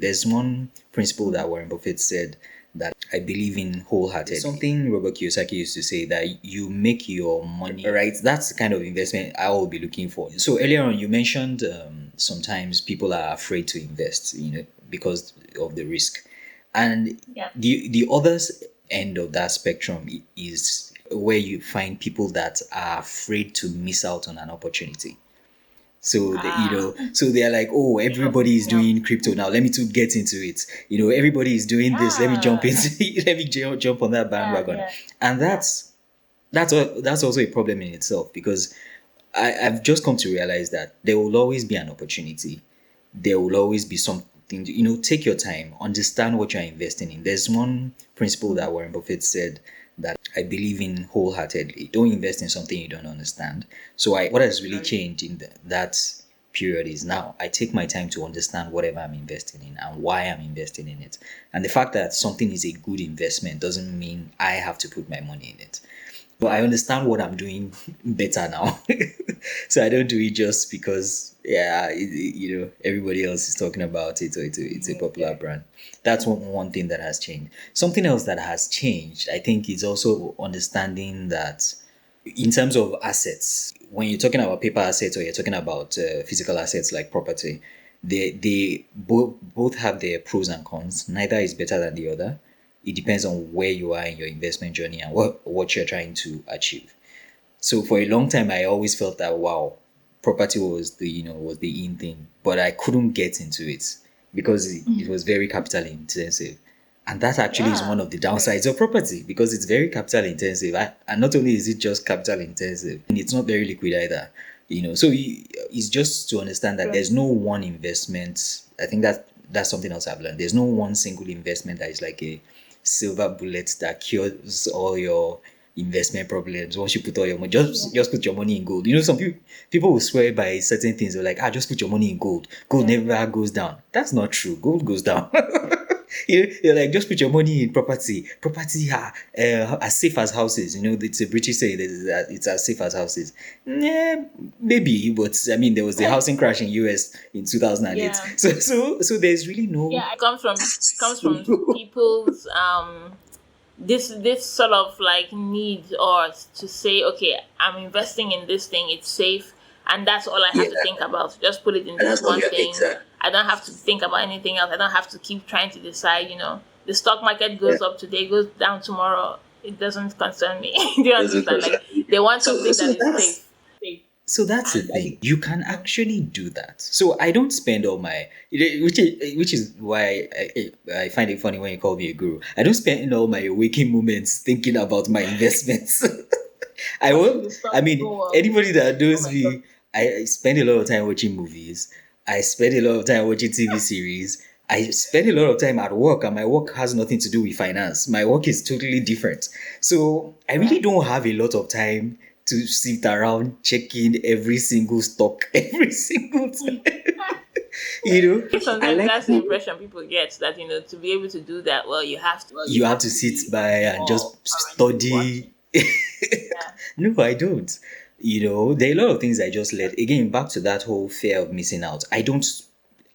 There's one principle that Warren Buffett said that I believe in wholeheartedly. Something Robert Kiyosaki used to say, that you make your money, right? That's the kind of investment I will be looking for. So earlier on, you mentioned sometimes people are afraid to invest, because of the risk. And the other end of that spectrum is where you find people that are afraid to miss out on an opportunity. So so they're like, oh, everybody is doing crypto now. Let me too get into it. Everybody is doing this. Let me jump into. Let me jump on that bandwagon. And that's also a problem in itself, because I've just come to realize that there will always be an opportunity. There will always be something. Take your time, understand what you're investing in. There's one principle that Warren Buffett said that I believe in wholeheartedly. Don't invest in something you don't understand. So what has really changed in that period is now I take my time to understand whatever I'm investing in and why I'm investing in it. And the fact that something is a good investment doesn't mean I have to put my money in it. But I understand what I'm doing better now. So I don't do it just because, everybody else is talking about it, or it's a popular brand. That's one thing that has changed. Something else that has changed, I think, is also understanding that in terms of assets, when you're talking about paper assets or you're talking about physical assets like property, they both have their pros and cons. Neither is better than the other. It depends on where you are in your investment journey and what you're trying to achieve. So for a long time, I always felt that, wow, property was the in thing, but I couldn't get into it because it was very capital intensive. And that actually is one of the downsides of property, because it's very capital intensive. And not only is it just capital intensive, and it's not very liquid either. So it's just to understand that there's no one investment. I think that's something else I've learned. There's no one single investment that is like a silver bullet that cures all your investment problems. Once you put all your money, just put your money in gold. Some people will swear by certain things. They're like, just put your money in gold. Gold never goes down. That's not true. Gold goes down. You're like, just put your money in property. Property as safe as houses. It's a British saying that it's as safe as houses. Yeah, maybe, but I mean, there was the housing crash in US in 2008. Yeah. So there's really no. It comes from people's this sort of like need, or to say, okay, I'm investing in this thing, it's safe, and that's all I have to think about. Just put it in this one thing. I don't have to think about anything else. I don't have to keep trying to decide, the stock market goes up today, goes down tomorrow. It doesn't concern me. Do you understand? Like, they want something that is safe. So that's the thing. You can actually do that. So I don't spend all my, which is why I find it funny when you call me a guru. I don't spend all my waking moments thinking about my investments. I won't. I mean, anybody that knows me, I spend a lot of time watching movies. I spend a lot of time watching TV series. I spend a lot of time at work, and my work has nothing to do with finance. My work is totally different. So I really don't have a lot of time to sit around checking every single stock every single time. Sometimes that's the impression people get, that to be able to do that, well, You have to sit by and just study. No, I don't. There are a lot of things I just let. Again, back to that whole fear of missing out. I don't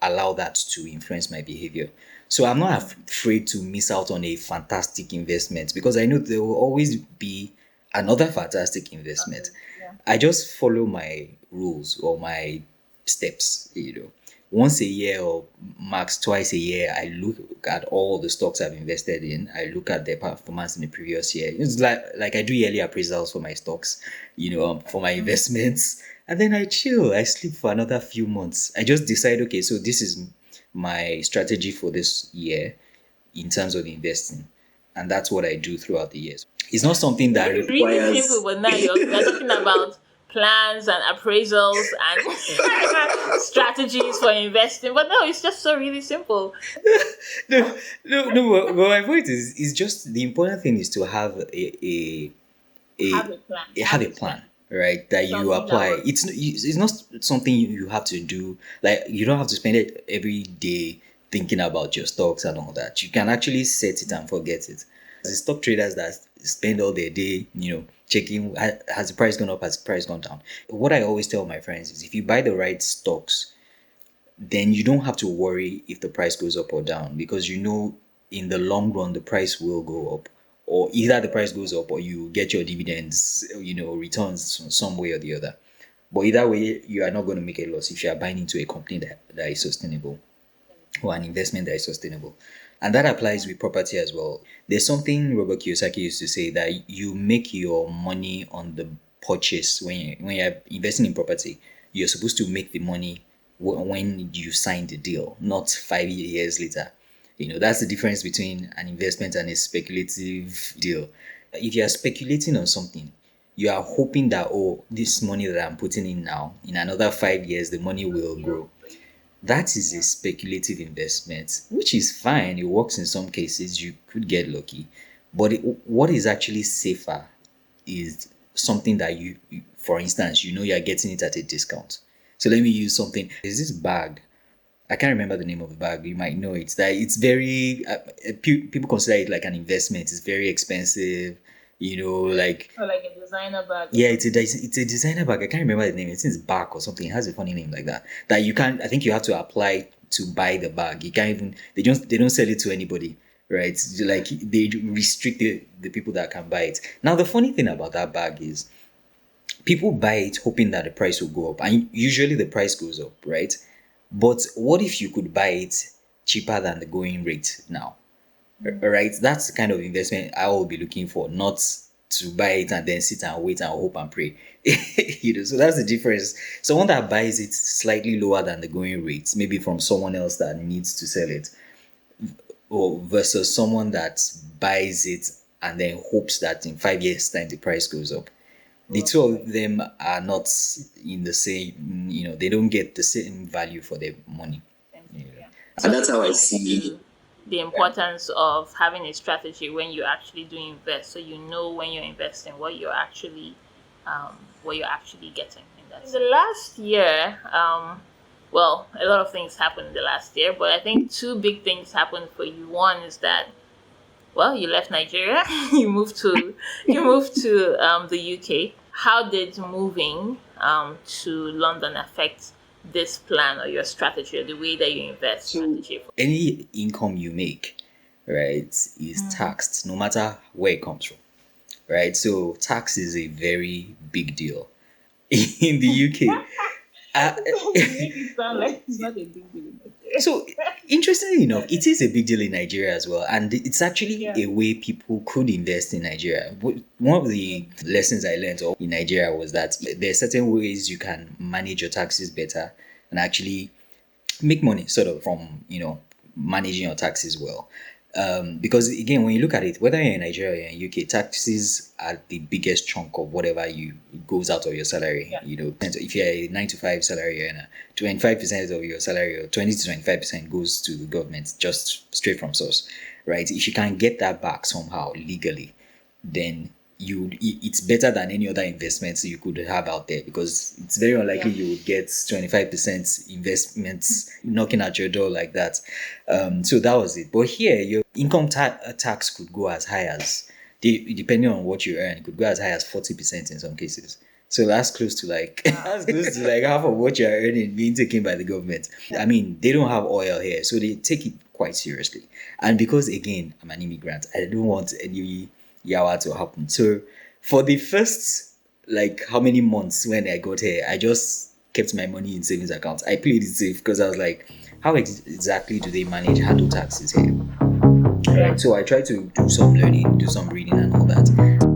allow that to influence my behavior. So I'm not afraid to miss out on a fantastic investment, because I know there will always be another fantastic investment. I just follow my rules or my steps. Once a year or max twice a year, I look at all the stocks I've invested in. I look at their performance in the previous year. It's like I do yearly appraisals for my stocks, for my investments. And then I chill. I sleep for another few months. I just decide, okay, so this is my strategy for this year in terms of investing. And that's what I do throughout the years. It's not something that really requires. simple, but now you're talking about plans and appraisals and strategies for investing. But no, it's just so really simple. No. But my point is just the important thing is to have Have a plan. have a plan, right? That you Something apply. that It's not something you have to do. Like, you don't have to spend it every day thinking about your stocks and all that. You can actually set it and forget it. The stock traders that spend all their day, checking, has the price gone up, has the price gone down. What I always tell my friends is, if you buy the right stocks, then you don't have to worry if the price goes up or down, because you know in the long run the price will go up, or either the price goes up or you get your dividends, returns some way or the other. But either way, you are not going to make a loss if you are buying into a company that is sustainable, or an investment that is sustainable. And that applies with property as well. There's something Robert Kiyosaki used to say, that you make your money on the purchase. When you're investing in property, you're supposed to make the money when you sign the deal, not 5 years later. That's the difference between an investment and a speculative deal. If you are speculating on something, you are hoping that, oh, this money that I'm putting in now, in another 5 years, the money will grow. That is a speculative investment, which is fine. It works in some cases. You could get lucky. But what is actually safer is something that for instance, you're getting it at a discount. So let me use something. There's this bag. I can't remember the name of the bag. You might know it. That it's very, people consider it like an investment. It's very expensive. Like, Or like a designer bag. yeah, it's a designer bag. I can't remember the name. It's back or something. It has a funny name like that. That you can't. I think you have to apply to buy the bag. You can't even. They don't sell it to anybody, right? Like, they restrict the people that can buy it. Now the funny thing about that bag is, people buy it hoping that the price will go up, and usually the price goes up, right? But what if you could buy it cheaper than the going rate now? Right? That's the kind of investment I will be looking for, not to buy it and then sit and wait and hope and pray. So that's the difference. Someone that buys it slightly lower than the going rate, maybe from someone else that needs to sell it, or versus someone that buys it and then hopes that in 5 years' time the price goes up. The two of them are not in the same, they don't get the same value for their money. And that's how I see the importance of having a strategy when you actually do invest, so you know when you're investing what you're actually getting in that. In the last year, well, a lot of things happened in the last year, but I think two big things happened for you. One is that, well, you left Nigeria, you moved to the UK. How did moving to London affect this plan or your strategy, or the way that you invest strategy? Any income you make, right, is taxed, no matter where it comes from, right? So tax is a very big deal in the UK. It sound like it's not a big deal in Nigeria. So, interestingly enough, it is a big deal in Nigeria as well. And it's actually a way people could invest in Nigeria. One of the lessons I learned in Nigeria was that there are certain ways you can manage your taxes better and actually make money sort of from, managing your taxes well. Because again, when you look at it, whether you're in Nigeria or in UK, taxes are the biggest chunk of whatever goes out of your salary. And so if you're a 9 to 5 salary earner, 25% of your salary, or 20 to 25% goes to the government, just straight from source, right? If you can get that back somehow legally, then it's better than any other investments you could have out there, because it's very unlikely you would get 25% investments knocking at your door like that. So that was it. But here, your income tax could go as high as, depending on what you earn, it could go as high as 40% in some cases. So that's close to like half of what you're earning being taken by the government. I mean, they don't have oil here, so they take it quite seriously. And because, again, I'm an immigrant, I don't want any yawa to happen. So for the first, how many months when I got here, I just kept my money in savings accounts. I played it safe because I was like, how exactly do they handle taxes here? Right. So I tried to do some learning, do some reading and all that.